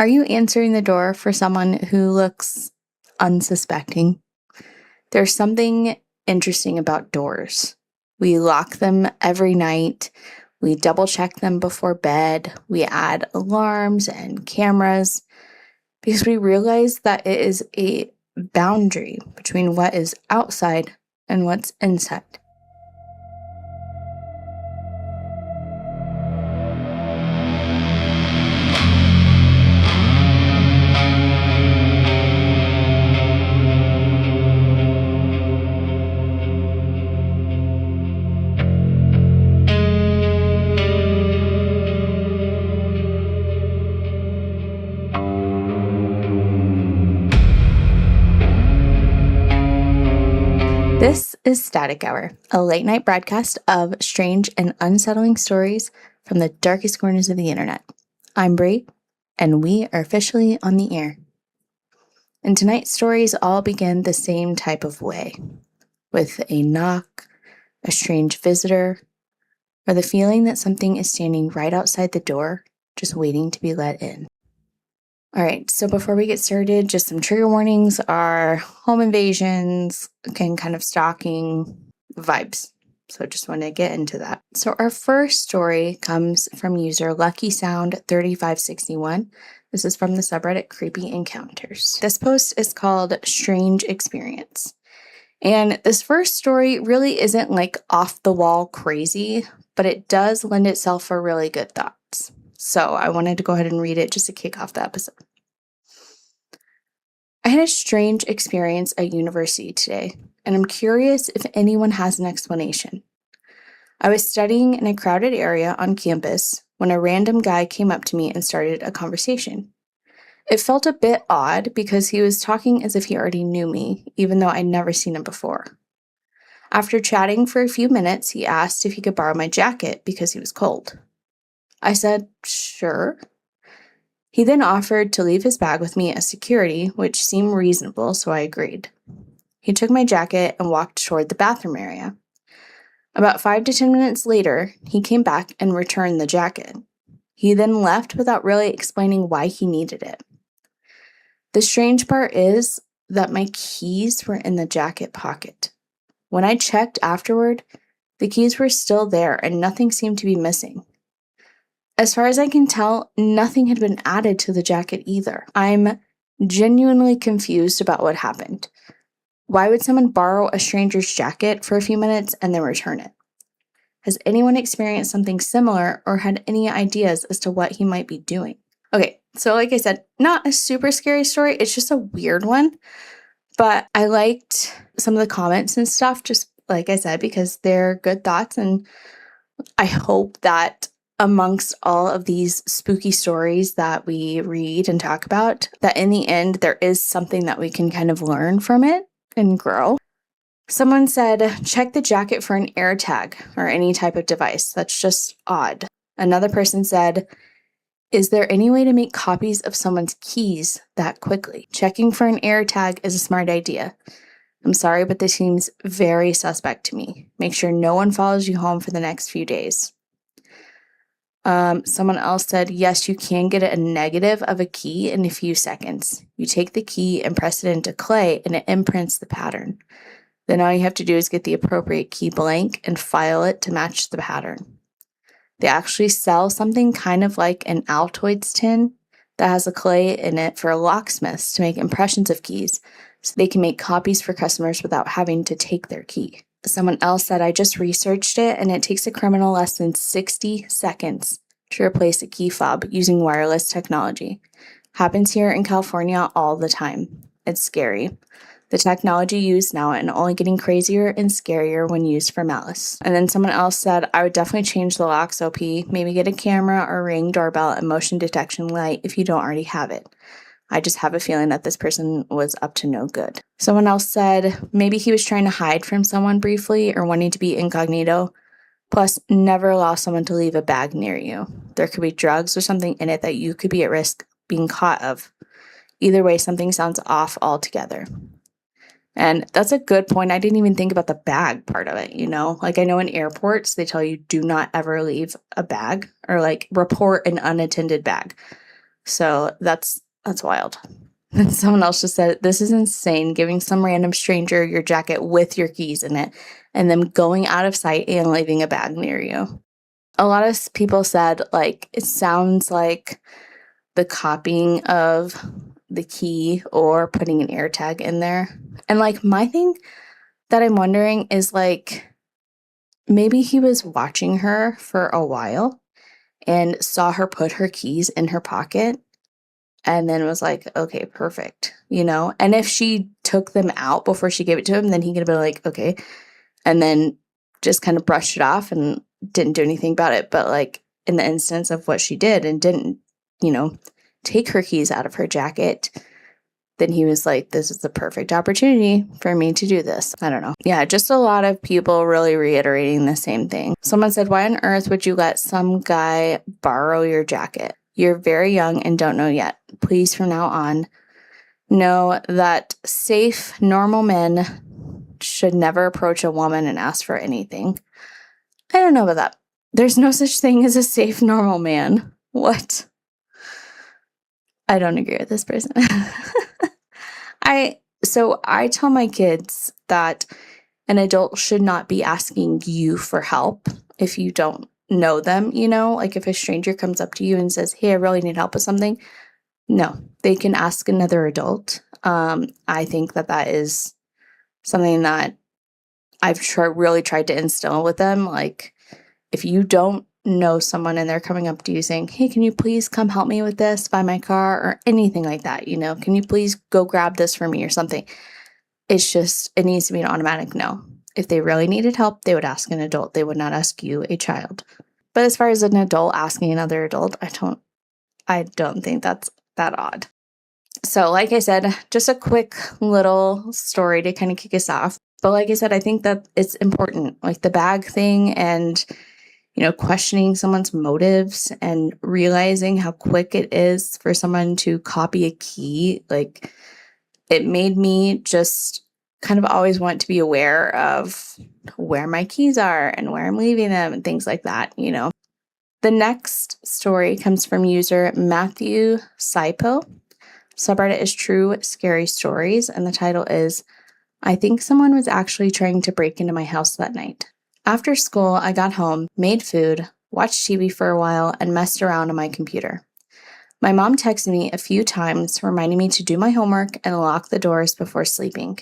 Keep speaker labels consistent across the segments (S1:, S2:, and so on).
S1: Are you answering the door for someone who looks unsuspecting? There's something interesting about doors. We lock them every night. We double check them before bed. We add alarms and cameras because we realize that it is a boundary between what is outside and what's inside. This is Static Hour, a late night broadcast of strange and unsettling stories from the darkest corners of the internet. I'm Bree, and we are officially on the air. And tonight's stories all begin the same type of way, with a knock, a strange visitor, or the feeling that something is standing right outside the door, just waiting to be let in. All right, so before we get started, just some trigger warnings are home invasions, kind of stalking vibes. So just want to get into that. So our first story comes from user LuckySound3561. This is from the subreddit Creepy Encounters. This post is called Strange Experience. And this first story really isn't like off the wall crazy, but it does lend itself for really good thoughts. So I wanted to go ahead and read it just to kick off the episode. I had a strange experience at university today, and I'm curious if anyone has an explanation. I was studying in a crowded area on campus when a random guy came up to me and started a conversation. It felt a bit odd because he was talking as if he already knew me, even though I'd never seen him before. After chatting for a few minutes, he asked if he could borrow my jacket because he was cold. I said, sure. He then offered to leave his bag with me as security, which seemed reasonable, so I agreed. He took my jacket and walked toward the bathroom area. About 5 to 10 minutes later, he came back and returned the jacket. He then left without really explaining why he needed it. The strange part is that my keys were in the jacket pocket. When I checked afterward, the keys were still there and nothing seemed to be missing. As far as I can tell, nothing had been added to the jacket either. I'm genuinely confused about what happened. Why would someone borrow a stranger's jacket for a few minutes and then return it? Has anyone experienced something similar or had any ideas as to what he might be doing? Okay, so like I said, not a super scary story. It's just a weird one. But I liked some of the comments and stuff, just like I said, because they're good thoughts. And I hope that amongst all of these spooky stories that we read and talk about, that in the end, there is something that we can kind of learn from it and grow. Someone said, check the jacket for an air tag or any type of device. That's just odd. Another person said, is there any way to make copies of someone's keys that quickly? Checking for an air tag is a smart idea. I'm sorry, but this seems very suspect to me. Make sure no one follows you home for the next few days. Someone else said, yes, you can get a negative of a key in a few seconds. You take the key and press it into clay and it imprints the pattern. Then all you have to do is get the appropriate key blank and file it to match the pattern. They actually sell something kind of like an Altoids tin that has a clay in it for locksmiths to make impressions of keys so they can make copies for customers without having to take their key. Someone else said, I just researched it and it takes a criminal less than 60 seconds to replace a key fob using wireless technology. Happens here in California all the time. It's scary. The technology used now and only getting crazier and scarier when used for malice. And then someone else said, I would definitely change the locks OP, maybe get a camera or ring doorbell and motion detection light if you don't already have it. I just have a feeling that this person was up to no good. Someone else said maybe he was trying to hide from someone briefly or wanting to be incognito. Plus, never allow someone to leave a bag near you. There could be drugs or something in it that you could be at risk being caught of. Either way, something sounds off altogether. And that's a good point. I didn't even think about the bag part of it, you know? Like, I know in airports, they tell you do not ever leave a bag or, like, report an unattended bag. So that's wild. And someone else just said, this is insane, giving some random stranger your jacket with your keys in it and them going out of sight and leaving a bag near you. A lot of people said, like, it sounds like the copying of the key or putting an air tag in there. And, like, my thing that I'm wondering is, like, maybe he was watching her for a while and saw her put her keys in her pocket and then was like, okay, perfect, you know? And if she took them out before she gave it to him, then he could have been like, okay, and then just kind of brushed it off and didn't do anything about it. But, like, in the instance of what she did and didn't, you know, take her keys out of her jacket, then he was like, this is the perfect opportunity for me to do this. I don't know. Yeah, just a lot of people really reiterating the same thing. Someone said, why on earth would you let some guy borrow your jacket? You're very young and don't know yet. Please, from now on, know that safe, normal men should never approach a woman and ask for anything. I don't know about that. There's no such thing as a safe, normal man. What? I don't agree with this person. So I tell my kids that an adult should not be asking you for help if you don't know them, you know? Like, if a stranger comes up to you and says, hey, I really need help with something, no, they can ask another adult. I think that is something that I've really tried to instill with them. Like, if you don't know someone and they're coming up to you saying, hey, can you please come help me with this by my car or anything like that, you know, can you please go grab this for me or something? It needs to be an automatic no. If they really needed help, they would ask an adult. They would not ask you, a child. But as far as an adult asking another adult, I don't think that's that odd. So, like I said, just a quick little story to kind of kick us off. But like I said, I think that it's important, like the bag thing and, you know, questioning someone's motives and realizing how quick it is for someone to copy a key. Like, it made me just kind of always want to be aware of where my keys are and where I'm leaving them and things like that, you know. The next story comes from user Matthew Saipo. Subreddit is True Scary Stories, and the title is, I think someone was actually trying to break into my house that night. After school, I got home, made food, watched TV for a while, and messed around on my computer. My mom texted me a few times, reminding me to do my homework and lock the doors before sleeping.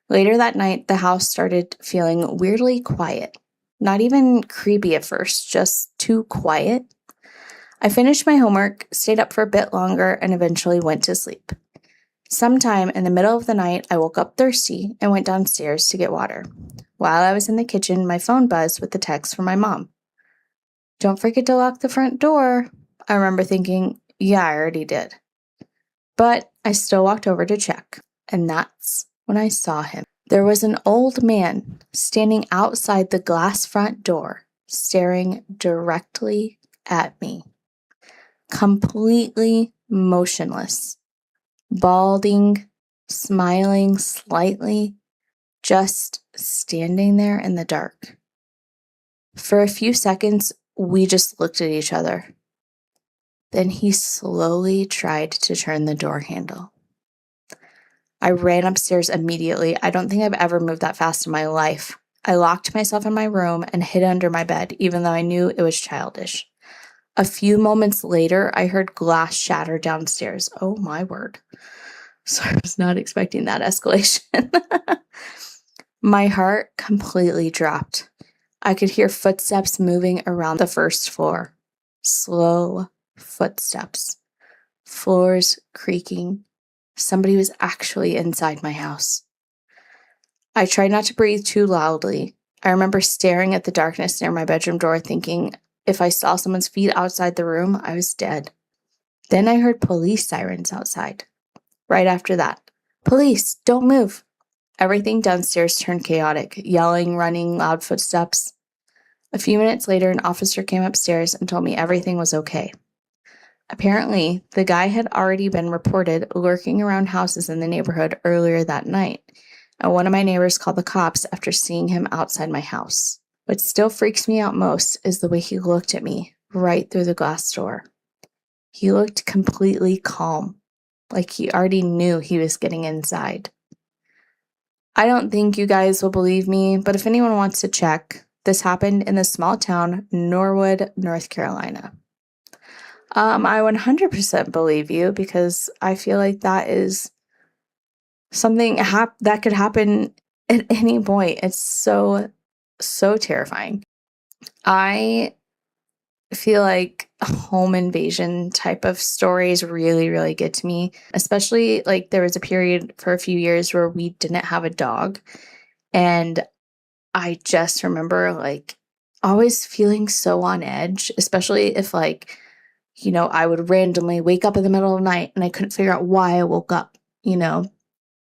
S1: Later that night, the house started feeling weirdly quiet. Not even creepy at first, just too quiet. I finished my homework, stayed up for a bit longer, and eventually went to sleep. Sometime in the middle of the night, I woke up thirsty and went downstairs to get water. While I was in the kitchen, my phone buzzed with a text from my mom. Don't forget to lock the front door. I remember thinking, yeah, I already did. But I still walked over to check, and that's when I saw him. There was an old man standing outside the glass front door, staring directly at me. Completely motionless, balding, smiling slightly, just standing there in the dark. For a few seconds, we just looked at each other. Then he slowly tried to turn the door handle. I ran upstairs immediately. I don't think I've ever moved that fast in my life. I locked myself in my room and hid under my bed, even though I knew it was childish. A few moments later, I heard glass shatter downstairs. Oh my word. So I was not expecting that escalation. My heart completely dropped. I could hear footsteps moving around the first floor. Slow footsteps. Floors creaking. Somebody was actually inside my house. I tried not to breathe too loudly. I remember staring at the darkness near my bedroom door, thinking if I saw someone's feet outside the room, I was dead. Then I heard police sirens outside. Right after that, police, don't move. Everything downstairs turned chaotic, yelling, running, loud footsteps. A few minutes later, an officer came upstairs and told me everything was okay. Apparently, the guy had already been reported lurking around houses in the neighborhood earlier that night, and one of my neighbors called the cops after seeing him outside my house. What still freaks me out most is the way he looked at me right through the glass door. He looked completely calm, like he already knew he was getting inside. I don't think you guys will believe me, but if anyone wants to check, this happened in the small town Norwood, North Carolina. I 100% believe you because I feel like that is something that could happen at any point. It's so terrifying. I feel like home invasion type of stories really get to me, especially like there was a period for a few years where we didn't have a dog, and I just remember like always feeling so on edge, especially if like, I would randomly wake up in the middle of the night and I couldn't figure out why I woke up,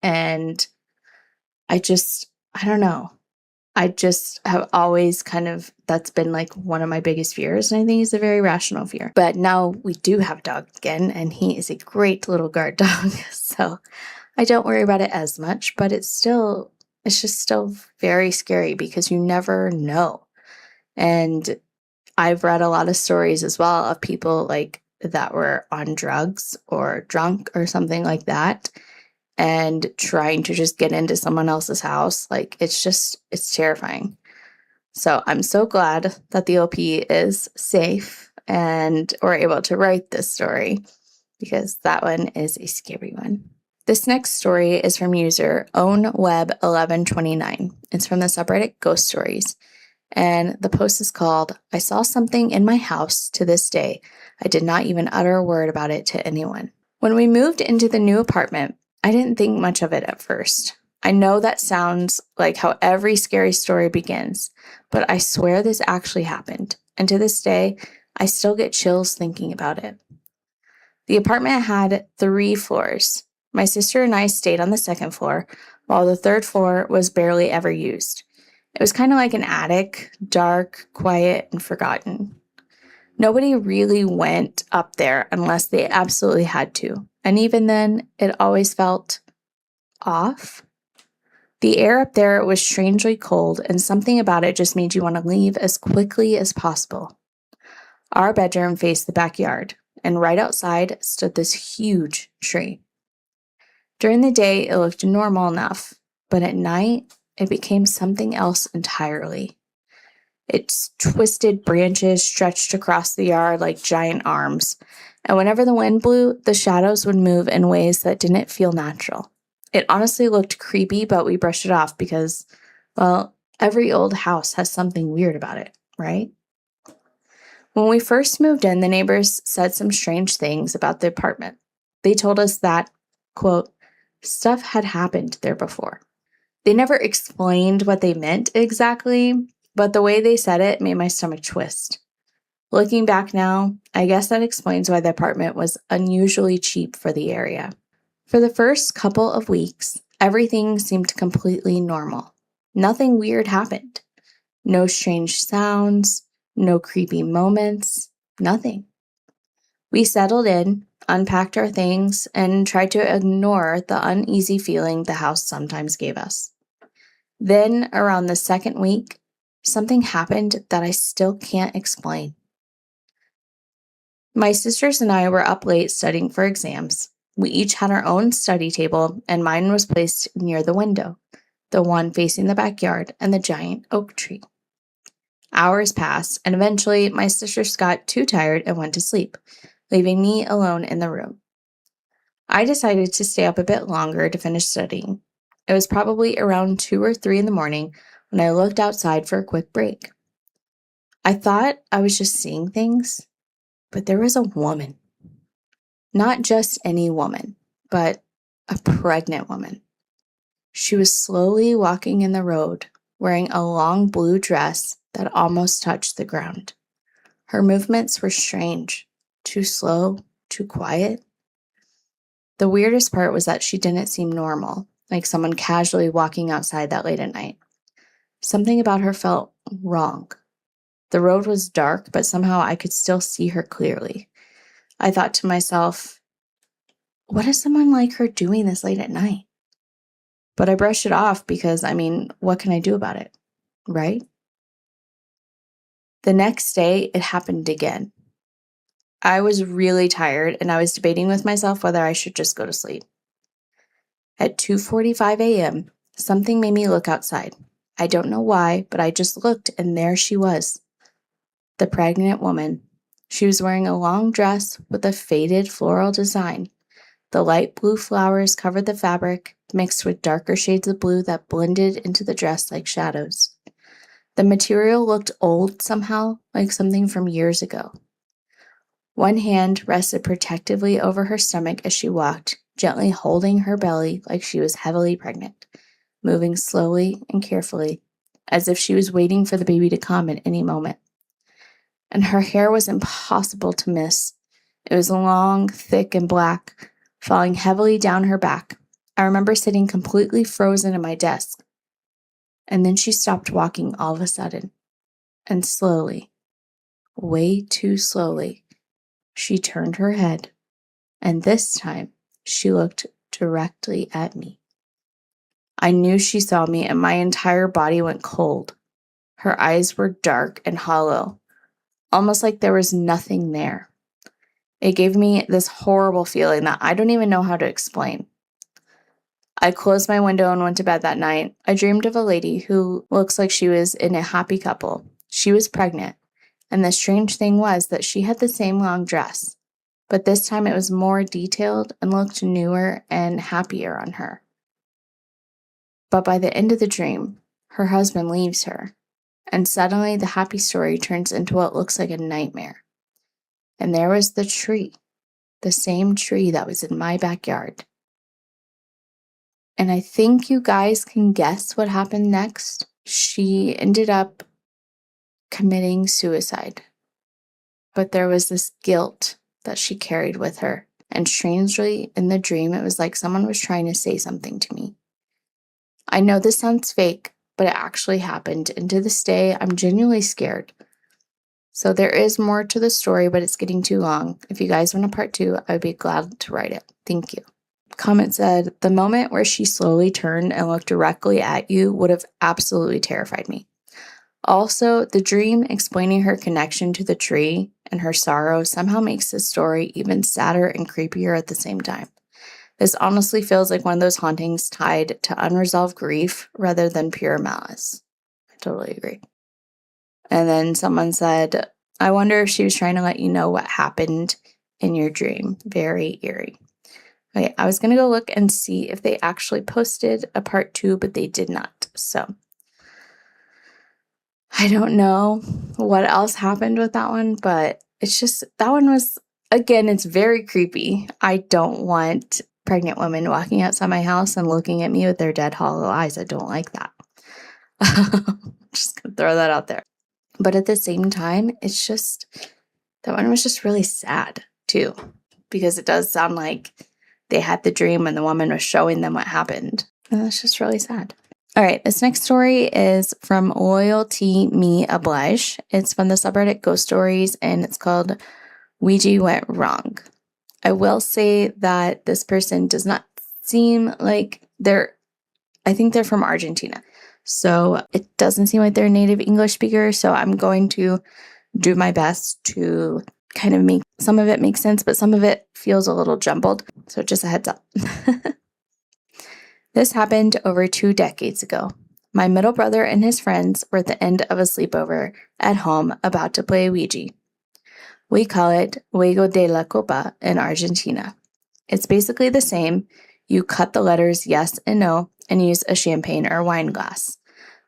S1: and I don't know. I just have always that's been like one of my biggest fears. And I think it's a very rational fear. But now we do have a dog again, and he is a great little guard dog. So I don't worry about it as much, but it's just still very scary because you never know. And I've read a lot of stories as well of people like that were on drugs or drunk or something like that, and trying to just get into someone else's house. Like, it's terrifying. So I'm so glad that the OP is safe and we're able to write this story because that one is a scary one. This next story is from user OwnWeb1129. It's from the subreddit Ghost Stories. And the post is called, "I saw something in my house to this day. I did not even utter a word about it to anyone." When we moved into the new apartment, I didn't think much of it at first. I know that sounds like how every scary story begins, but I swear this actually happened. And to this day, I still get chills thinking about it. The apartment had 3 floors. My sister and I stayed on the second floor, while the third floor was barely ever used. It was kind of like an attic, dark, quiet, and forgotten. Nobody really went up there unless they absolutely had to. And even then, it always felt off. The air up there was strangely cold, and something about it just made you want to leave as quickly as possible. Our bedroom faced the backyard, and right outside stood this huge tree. During the day, it looked normal enough, but at night, it became something else entirely. Its twisted branches stretched across the yard like giant arms, and whenever the wind blew, the shadows would move in ways that didn't feel natural. It honestly looked creepy, but we brushed it off because, well, every old house has something weird about it, right? When we first moved in, the neighbors said some strange things about the apartment. They told us that, quote, stuff had happened there before. They never explained what they meant exactly, but the way they said it made my stomach twist. Looking back now, I guess that explains why the apartment was unusually cheap for the area. For the first couple of weeks, everything seemed completely normal. Nothing weird happened. No strange sounds, no creepy moments, nothing. We settled in, unpacked our things, and tried to ignore the uneasy feeling the house sometimes gave us. Then, around the second week, something happened that I still can't explain. My sisters and I were up late studying for exams. We each had our own study table, and mine was placed near the window, the one facing the backyard and the giant oak tree. Hours passed, and eventually my sisters got too tired and went to sleep, leaving me alone in the room. I decided to stay up a bit longer to finish studying. It was probably around 2 or 3 in the morning when I looked outside for a quick break. I thought I was just seeing things, but there was a woman. Not just any woman, but a pregnant woman. She was slowly walking in the road, wearing a long blue dress that almost touched the ground. Her movements were strange, too slow, too quiet. The weirdest part was that she didn't seem normal, like someone casually walking outside that late at night. Something about her felt wrong. The road was dark, but somehow I could still see her clearly. I thought to myself, what is someone like her doing this late at night? But I brushed it off because, what can I do about it, right? The next day, it happened again. I was really tired and I was debating with myself whether I should just go to sleep. At 2:45 a.m., something made me look outside. I don't know why, but I just looked and there she was. The pregnant woman. She was wearing a long dress with a faded floral design. The light blue flowers covered the fabric, mixed with darker shades of blue that blended into the dress like shadows. The material looked old somehow, like something from years ago. One hand rested protectively over her stomach as she walked, gently holding her belly like she was heavily pregnant, moving slowly and carefully, as if she was waiting for the baby to come at any moment. And her hair was impossible to miss. It was long, thick, and black, falling heavily down her back. I remember sitting completely frozen at my desk. And then she stopped walking all of a sudden. And slowly, way too slowly, she turned her head. And this time, she looked directly at me. I knew she saw me, and my entire body went cold. Her eyes were dark and hollow, almost like there was nothing there. It gave me this horrible feeling that I don't even know how to explain. I closed my window and went to bed that night. I dreamed of a lady who looks like she was in a happy couple. She was pregnant, and the strange thing was that she had the same long dress, but this time it was more detailed and looked newer and happier on her. But by the end of the dream, her husband leaves her, and suddenly the happy story turns into what looks like a nightmare. And there was the tree, the same tree that was in my backyard. And I think you guys can guess what happened next. She ended up committing suicide. But there was this guilt that she carried with her. And strangely, in the dream, it was like someone was trying to say something to me. I know this sounds fake, but it actually happened. And to this day, I'm genuinely scared. So there is more to the story, but it's getting too long. If you guys want a part 2, I would be glad to write it. Thank you. Comment said, the moment where she slowly turned and looked directly at you would have absolutely terrified me. Also, the dream explaining her connection to the tree and her sorrow somehow makes this story even sadder and creepier at the same time. This honestly feels like one of those hauntings tied to unresolved grief rather than pure malice. I totally agree. And then someone said, I wonder if she was trying to let you know what happened in your dream. Very eerie. Okay, I was going to go look and see if they actually posted a part 2, but they did not. So I don't know what else happened with that one, but it's just, that one was, again, it's very creepy. I don't want pregnant women walking outside my house and looking at me with their dead, hollow eyes. I don't like that. Just going to throw that out there. But at the same time, it's just, that one was just really sad too, because it does sound like they had the dream and the woman was showing them what happened. And that's just really sad. All right, this next story is from Loyalty Me Oblige. It's from the subreddit Ghost Stories, and it's called Ouija Went Wrong. I will say that this person does not seem like I think they're from Argentina. So it doesn't seem like they're a native English speaker. So I'm going to do my best to kind of make some of it make sense, but some of it feels a little jumbled. So just a heads up. This happened over 2 decades ago. My middle brother and his friends were at the end of a sleepover at home about to play Ouija. We call it Juego de la Copa in Argentina. It's basically the same. You cut the letters yes and no and use a champagne or wine glass.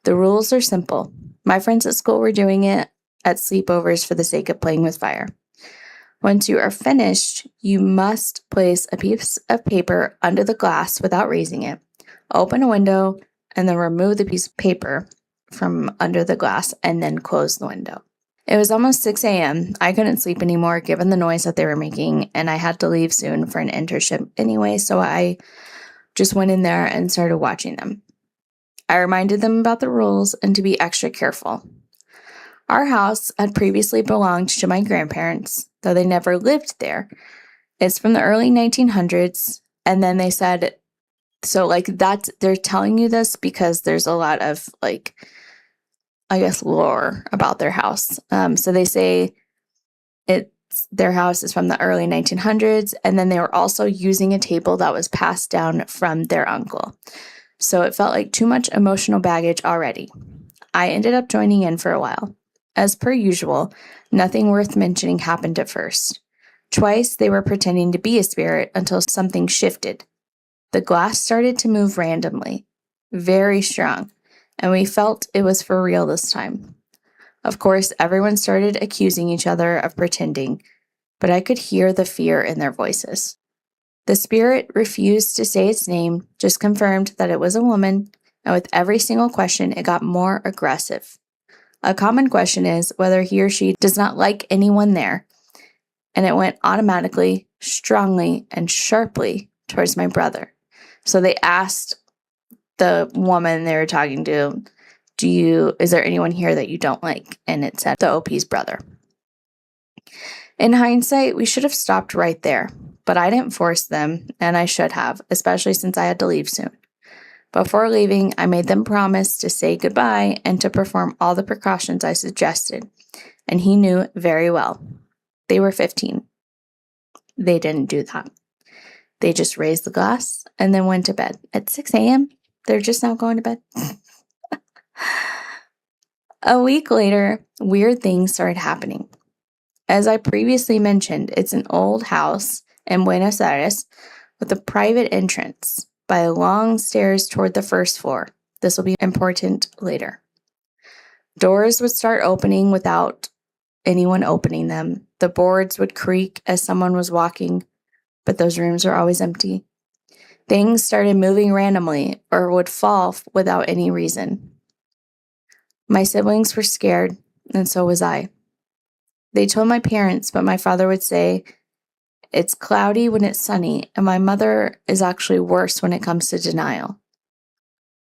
S1: The rules are simple. My friends at school were doing it at sleepovers for the sake of playing with fire. Once you are finished, you must place a piece of paper under the glass without raising it, open a window, and then remove the piece of paper from under the glass and then close the window. It was almost 6 a.m. I couldn't sleep anymore given the noise that they were making, and I had to leave soon for an internship anyway, so I just went in there and started watching them. I reminded them about the rules and to be extra careful. Our house had previously belonged to my grandparents, though they never lived there. It's from the early 1900s, and then they said, so they're telling you this because there's a lot of lore about their house. So they say Their house is from the early 1900s, and then they were also using a table that was passed down from their uncle. So it felt like too much emotional baggage already. I ended up joining in for a while. As per usual, nothing worth mentioning happened at first. Twice they were pretending to be a spirit until something shifted. The glass started to move randomly, very strong, and we felt it was for real this time. Of course, everyone started accusing each other of pretending, but I could hear the fear in their voices. The spirit refused to say its name, just confirmed that it was a woman, and with every single question, it got more aggressive. A common question is whether he or she does not like anyone there, and it went automatically, strongly, and sharply towards my brother. So they asked the woman they were talking to, is there anyone here that you don't like? And it said the OP's brother. In hindsight, we should have stopped right there, but I didn't force them, and I should have, especially since I had to leave soon. Before leaving, I made them promise to say goodbye and to perform all the precautions I suggested, and he knew very well. They were 15. They didn't do that. They just raised the glass and then went to bed. At 6 a.m., they're just now going to bed. A week later, weird things started happening. As I previously mentioned, it's an old house in Buenos Aires with a private entrance by long stairs toward the first floor. This will be important later. Doors would start opening without anyone opening them. The boards would creak as someone was walking, but those rooms were always empty. Things started moving randomly or would fall without any reason. My siblings were scared, and so was I. They told my parents, but my father would say, it's cloudy when it's sunny, and my mother is actually worse when it comes to denial.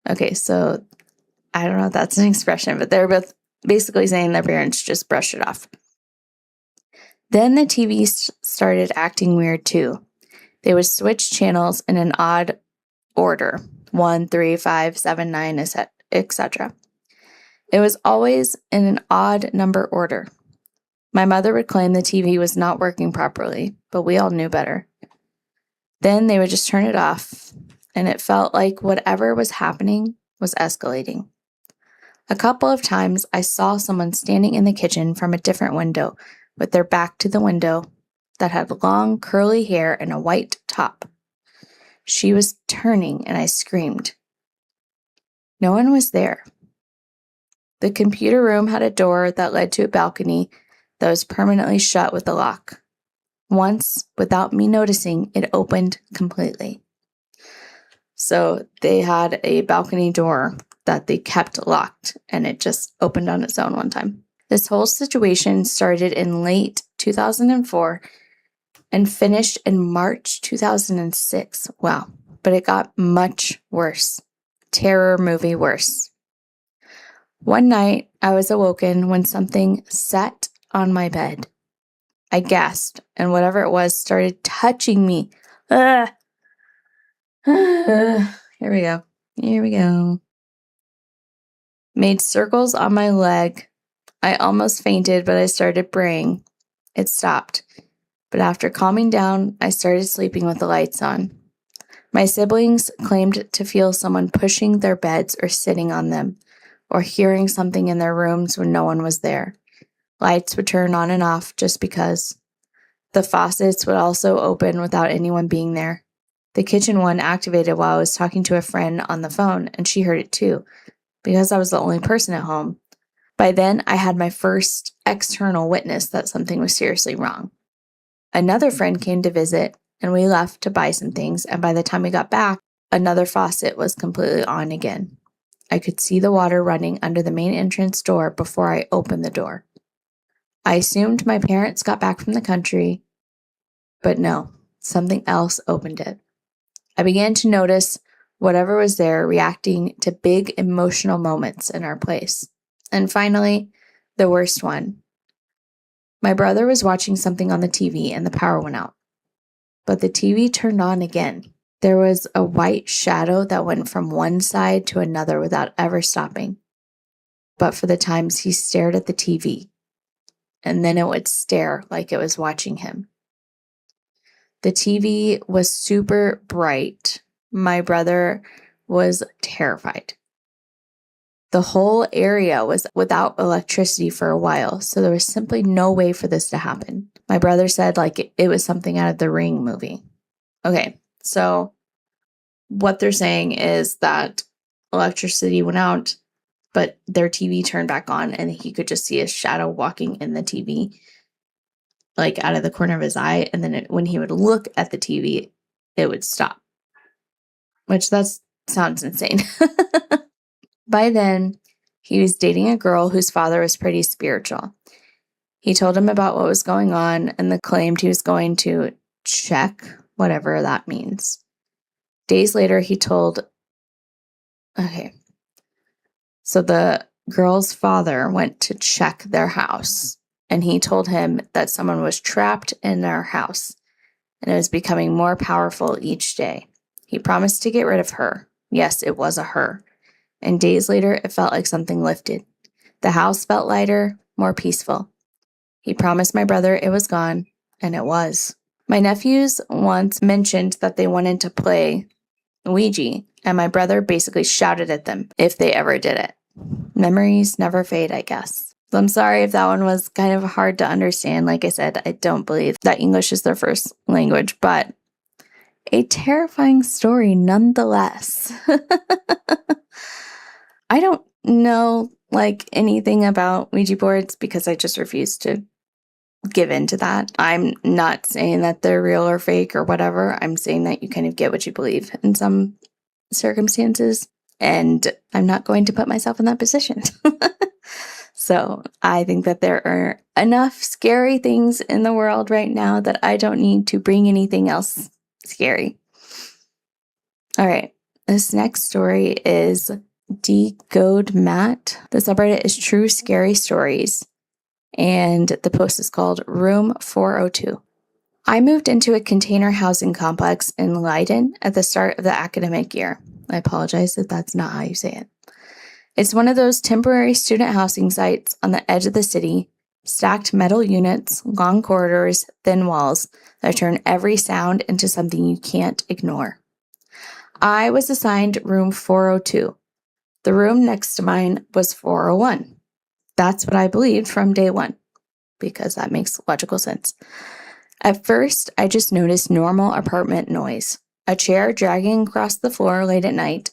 S1: Okay, so I don't know if that's an expression, but they're both basically saying their parents just brushed it off. Then the TV started acting weird too. They would switch channels in an odd order, 1, 3, 5, 7, 9, etc. It was always in an odd number order. My mother would claim the TV was not working properly, but we all knew better. Then they would just turn it off, and it felt like whatever was happening was escalating. A couple of times I saw someone standing in the kitchen from a different window with their back to the window that had long curly hair and a white top. She was turning, and I screamed. No one was there. The computer room had a door that led to a balcony that was permanently shut with a lock. Once, without me noticing, it opened completely. So they had a balcony door that they kept locked, and it just opened on its own one time. This whole situation started in late 2004 and finished in March 2006. Wow. But it got much worse. Terror movie worse. One night, I was awoken when something sat on my bed. I gasped, and whatever it was started touching me. Here we go. Made circles on my leg. I almost fainted, but I started praying. It stopped. But after calming down, I started sleeping with the lights on. My siblings claimed to feel someone pushing their beds or sitting on them, or hearing something in their rooms when no one was there. Lights would turn on and off just because. The faucets would also open without anyone being there. The kitchen one activated while I was talking to a friend on the phone, and she heard it too, because I was the only person at home. By then, I had my first external witness that something was seriously wrong. Another friend came to visit, and we left to buy some things, and by the time we got back, another faucet was completely on again. I could see the water running under the main entrance door before I opened the door. I assumed my parents got back from the country, but no, something else opened it. I began to notice whatever was there reacting to big emotional moments in our place. And finally, the worst one. My brother was watching something on the TV and the power went out. But the TV turned on again. There was a white shadow that went from one side to another without ever stopping. But for the times he stared at the TV. and then it would stare like it was watching him. The TV was super bright. My brother was terrified. The whole area was without electricity for a while, so there was simply no way for this to happen. My brother said like it was something out of the Ring movie. Okay, so what they're saying is that electricity went out, but their TV turned back on and he could just see a shadow walking in the TV, like out of the corner of his eye. And then when he would look at the TV, it would stop, which sounds insane. By then, he was dating a girl whose father was pretty spiritual. He told him about what was going on and claimed he was going to check, whatever that means. Days later, so the girl's father went to check their house, and he told him that someone was trapped in their house, and it was becoming more powerful each day. He promised to get rid of her. Yes, it was a her. And days later, it felt like something lifted. The house felt lighter, more peaceful. He promised my brother it was gone, and it was. My nephews once mentioned that they wanted to play Ouija, and my brother basically shouted at them if they ever did it. Memories never fade, I guess. So I'm sorry if that one was kind of hard to understand. Like I said, I don't believe that English is their first language, but a terrifying story nonetheless. I don't know anything about Ouija boards because I just refuse to give into that. I'm not saying that they're real or fake or whatever. I'm saying that you kind of get what you believe in some circumstances, and I'm not going to put myself in that position. So I think that there are enough scary things in the world right now that I don't need to bring anything else scary. All right, this next story is Decode Matt. The subreddit is True Scary Stories, and the post is called Room 402. I moved into a container housing complex in Leiden at the start of the academic year. I apologize if that's not how you say it. It's one of those temporary student housing sites on the edge of the city, stacked metal units, long corridors, thin walls that turn every sound into something you can't ignore. I was assigned room 402. The room next to mine was 401. That's what I believed from day one, because that makes logical sense. At first, I just noticed normal apartment noise. A chair dragging across the floor late at night,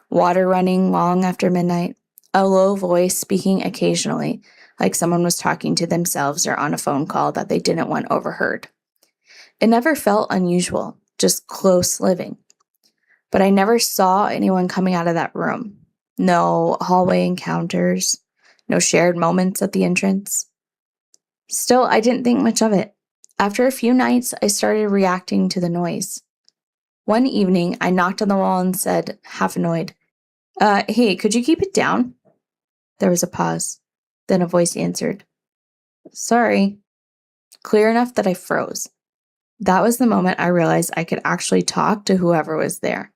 S1: water running long after midnight, a low voice speaking occasionally, like someone was talking to themselves or on a phone call that they didn't want overheard. It never felt unusual, just close living. But I never saw anyone coming out of that room. No hallway encounters, no shared moments at the entrance. Still, I didn't think much of it. After a few nights, I started reacting to the noise. One evening, I knocked on the wall and said, half annoyed, "Hey, could you keep it down?" There was a pause. Then a voice answered, "Sorry." Clear enough that I froze. That was the moment I realized I could actually talk to whoever was there.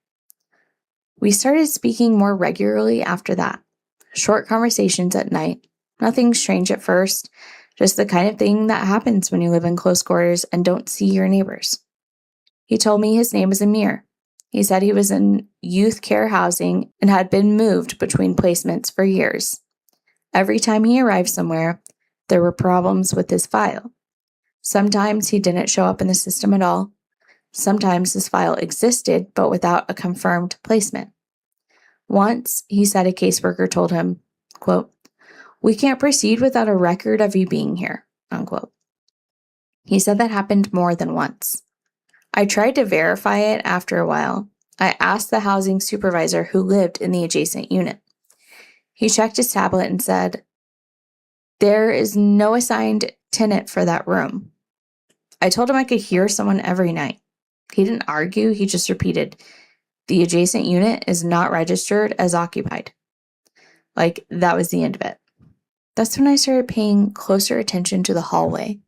S1: We started speaking more regularly after that. Short conversations at night. Nothing strange at first, just the kind of thing that happens when you live in close quarters and don't see your neighbors. He told me his name was Amir. He said he was in youth care housing and had been moved between placements for years. Every time he arrived somewhere, there were problems with his file. Sometimes he didn't show up in the system at all. Sometimes his file existed, but without a confirmed placement. Once, he said a caseworker told him, quote, "We can't proceed without a record of you being here," unquote. He said that happened more than once. I tried to verify it after a while. I asked the housing supervisor who lived in the adjacent unit. He checked his tablet and said, "There is no assigned tenant for that room." I told him I could hear someone every night. He didn't argue, he just repeated, "The adjacent unit is not registered as occupied." That was the end of it. That's when I started paying closer attention to the hallway.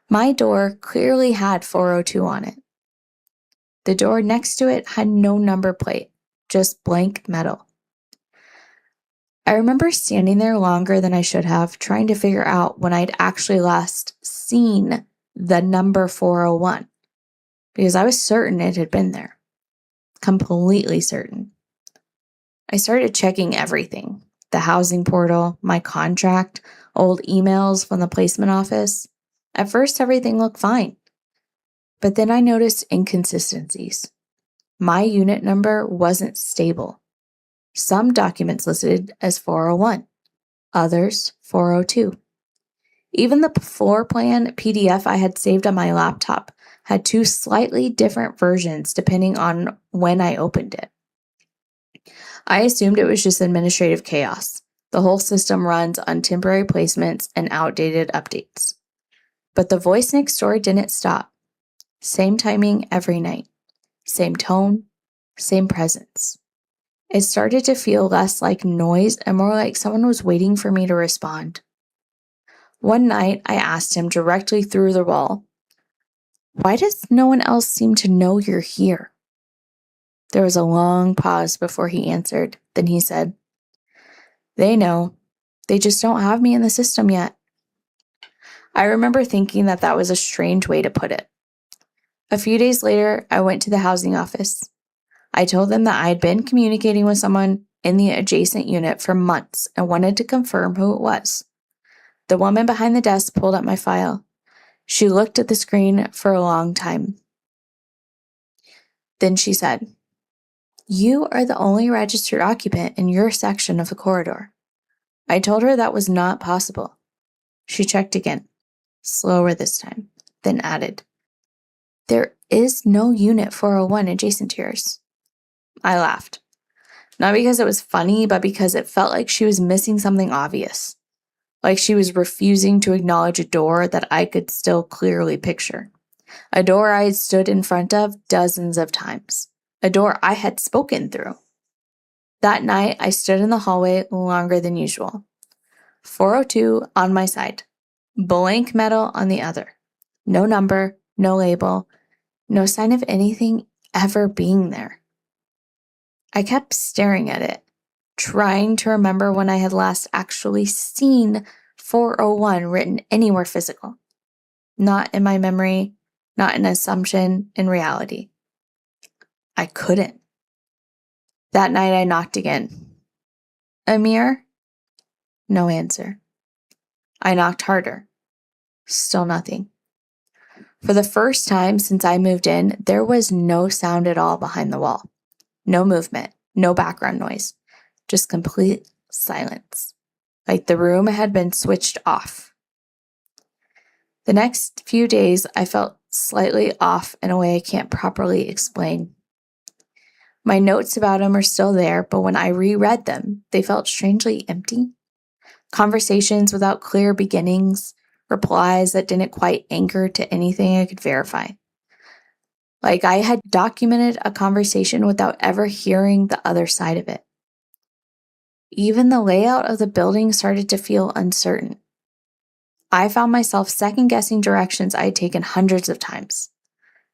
S1: My door clearly had 402 on it. The door next to it had no number plate, just blank metal. I remember standing there longer than I should have, trying to figure out when I'd actually last seen the number 401, because I was certain it had been there. Completely certain. I started checking everything: the housing portal, my contract, old emails from the placement office. At first, everything looked fine, but then I noticed inconsistencies. My unit number wasn't stable. Some documents listed as 401, others 402. Even the floor plan PDF I had saved on my laptop had two slightly different versions depending on when I opened it. I assumed it was just administrative chaos. The whole system runs on temporary placements and outdated updates. But the voice next door didn't stop. Same timing every night. Same tone, same presence. It started to feel less like noise and more like someone was waiting for me to respond. One night, I asked him directly through the wall, "Why does no one else seem to know you're here?" There was a long pause before he answered. Then he said, "They know. They just don't have me in the system yet." I remember thinking that was a strange way to put it. A few days later, I went to the housing office. I told them that I had been communicating with someone in the adjacent unit for months and wanted to confirm who it was. The woman behind the desk pulled up my file. She looked at the screen for a long time. Then she said, "You are the only registered occupant in your section of the corridor." I told her that was not possible. She checked again, slower this time, then added, "There is no unit 401 adjacent to yours." I laughed. Not because it was funny, but because it felt like she was missing something obvious. Like she was refusing to acknowledge a door that I could still clearly picture. A door I had stood in front of dozens of times. A door I had spoken through. That night, I stood in the hallway longer than usual. 402 on my side. Blank metal on the other. No number, no label, no sign of anything ever being there. I kept staring at it, trying to remember when I had last actually seen 401 written anywhere physical. Not in my memory, not an assumption, in reality. I couldn't. That night I knocked again. "Amir?" No answer. I knocked harder. Still nothing. For the first time since I moved in, there was no sound at all behind the wall. No movement, no background noise, just complete silence, like the room had been switched off. The next few days, I felt slightly off in a way I can't properly explain. My notes about him are still there, but when I reread them, they felt strangely empty. Conversations without clear beginnings, replies that didn't quite anchor to anything I could verify. Like I had documented a conversation without ever hearing the other side of it. Even the layout of the building started to feel uncertain. I found myself second-guessing directions I had taken hundreds of times.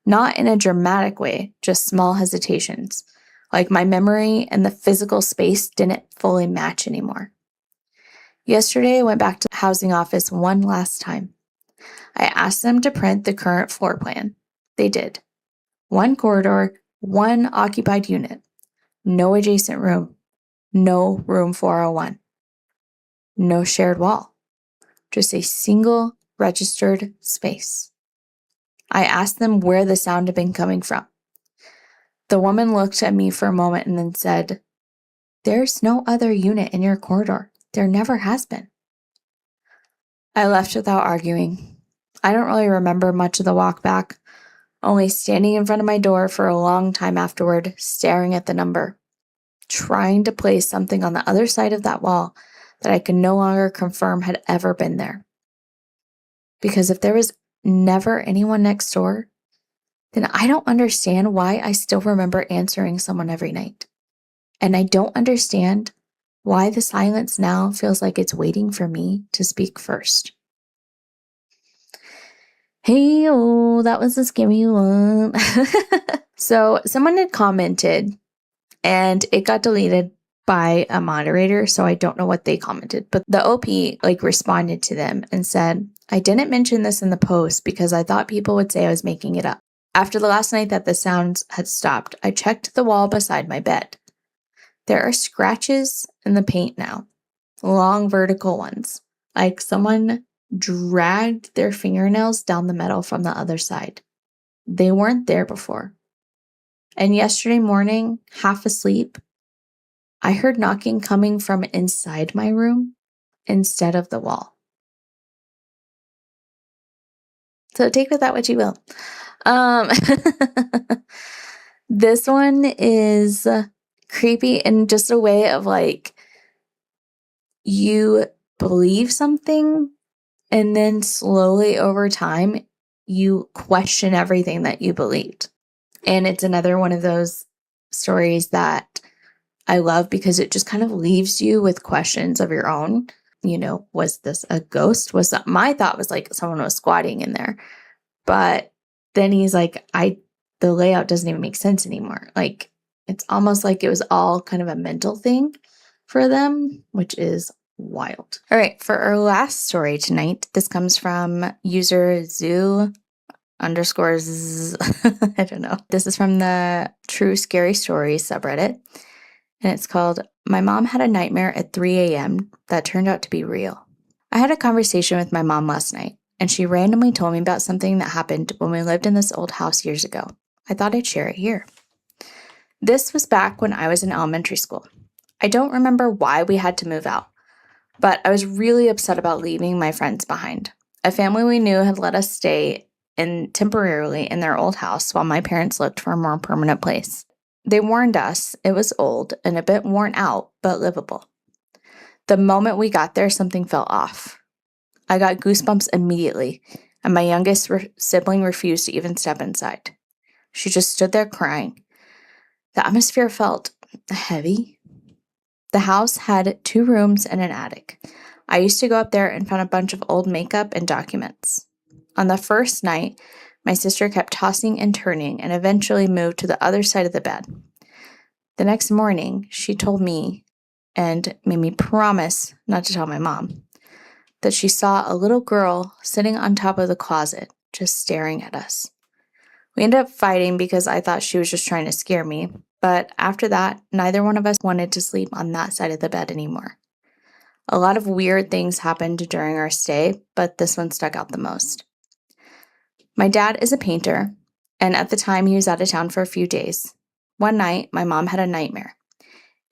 S1: Not in a dramatic way, just small hesitations, like my memory and the physical space didn't fully match anymore. Yesterday, I went back to the housing office one last time. I asked them to print the current floor plan. They did. One corridor, one occupied unit. No adjacent room. No room 401. No shared wall. Just a single registered space. I asked them where the sound had been coming from. The woman looked at me for a moment and then said, "There's no other unit in your corridor. There never has been." I left without arguing. I don't really remember much of the walk back, only standing in front of my door for a long time afterward, staring at the number, trying to place something on the other side of that wall that I could no longer confirm had ever been there. Because if there was never anyone next door, then I don't understand why I still remember answering someone every night. And I don't understand why the silence now feels like it's waiting for me to speak first. Hey, that was a scary one. So someone had commented and it got deleted by a moderator, so I don't know what they commented. But the OP responded to them and said, I didn't mention this in the post because I thought people would say I was making it up. After the last night that the sounds had stopped, I checked the wall beside my bed. There are scratches in the paint now, long vertical ones, like someone dragged their fingernails down the metal from the other side. They weren't there before. And yesterday morning, half asleep, I heard knocking coming from inside my room instead of the wall. So take with that what you will. This one is creepy in just a way of you believe something and then slowly over time you question everything that you believed. And it's another one of those stories that I love because it just kind of leaves you with questions of your own. Was this a ghost? My thought was someone was squatting in there. But then he's like, the layout doesn't even make sense anymore. It's almost like it was all kind of a mental thing for them, which is wild. All right, for our last story tonight, this comes from user zoo_z. I don't know. This is from the True Scary Stories subreddit, and it's called My Mom Had a Nightmare at 3 a.m. that turned out to be real. I had a conversation with my mom last night, and she randomly told me about something that happened when we lived in this old house years ago. I thought I'd share it here. This was back when I was in elementary school. I don't remember why we had to move out, but I was really upset about leaving my friends behind. A family we knew had let us stay temporarily in their old house while my parents looked for a more permanent place. They warned us it was old and a bit worn out, but livable. The moment we got there, something fell off. I got goosebumps immediately, and my youngest sibling refused to even step inside. She just stood there crying. The atmosphere felt heavy. The house had 2 rooms and an attic. I used to go up there and found a bunch of old makeup and documents. On the first night, my sister kept tossing and turning and eventually moved to the other side of the bed. The next morning, she told me and made me promise not to tell my mom that she saw a little girl sitting on top of the closet, just staring at us. We ended up fighting because I thought she was just trying to scare me, but after that, neither one of us wanted to sleep on that side of the bed anymore. A lot of weird things happened during our stay, but this one stuck out the most. My dad is a painter, and at the time he was out of town for a few days. One night, my mom had a nightmare.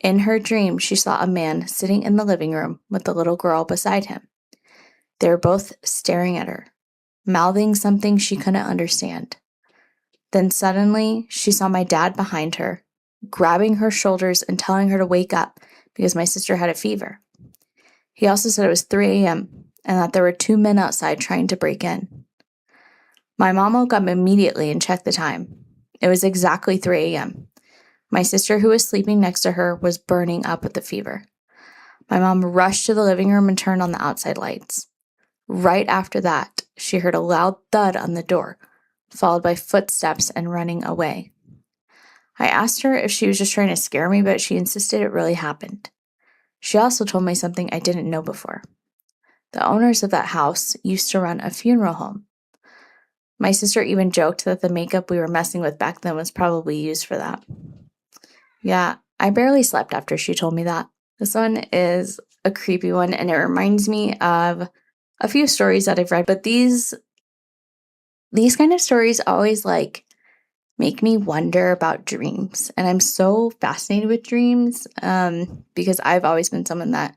S1: In her dream, she saw a man sitting in the living room with the little girl beside him. They were both staring at her, mouthing something she couldn't understand. Then suddenly, she saw my dad behind her, grabbing her shoulders and telling her to wake up because my sister had a fever. He also said it was 3 a.m. and that there were 2 men outside trying to break in. My mom woke up immediately and checked the time. It was exactly 3 a.m. My sister, who was sleeping next to her, was burning up with the fever. My mom rushed to the living room and turned on the outside lights. Right after that, she heard a loud thud on the door, followed by footsteps and running away. I asked her if she was just trying to scare me, but she insisted it really happened. She also told me something I didn't know before. The owners of that house used to run a funeral home. My sister even joked that the makeup we were messing with back then was probably used for that. Yeah, I barely slept after she told me that. This one is a creepy one, and it reminds me of a few stories that I've read, but these kind of stories always make me wonder about dreams. And I'm so fascinated with dreams because I've always been someone that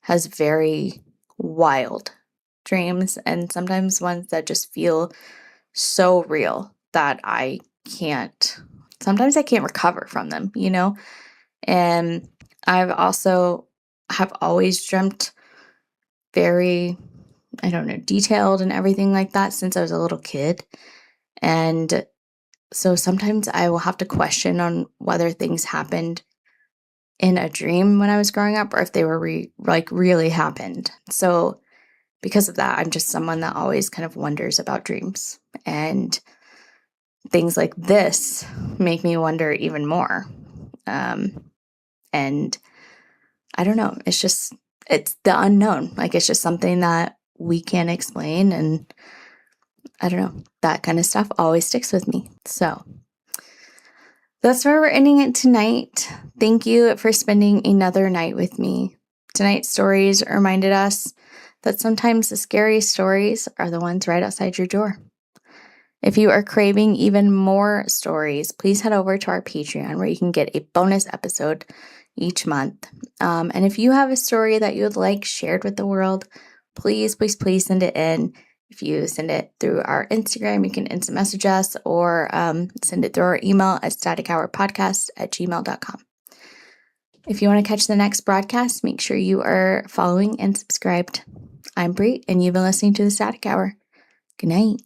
S1: has very wild dreams, and sometimes ones that just feel so real that sometimes I can't recover from them, And have always dreamt very, detailed and everything like that since I was a little kid. And so sometimes I will have to question on whether things happened in a dream when I was growing up or if they were really happened. So because of that, I'm just someone that always kind of wonders about dreams. And things like this make me wonder even more. And I don't know. It's the unknown. Like, it's just something that we can't explain. And I don't know, that kind of stuff always sticks with me. So that's where we're ending it tonight. Thank you for spending another night with me. Tonight's stories reminded us that sometimes the scariest stories are the ones right outside your door. If you are craving even more stories, please head over to our Patreon where you can get a bonus episode each month. And if you have a story that you would like shared with the world, please send it in. If you send it through our Instagram, you can instant message us or send it through our email at statichourpodcast@gmail.com. If you want to catch the next broadcast, make sure you are following and subscribed. I'm Brie, and you've been listening to The Static Hour. Good night.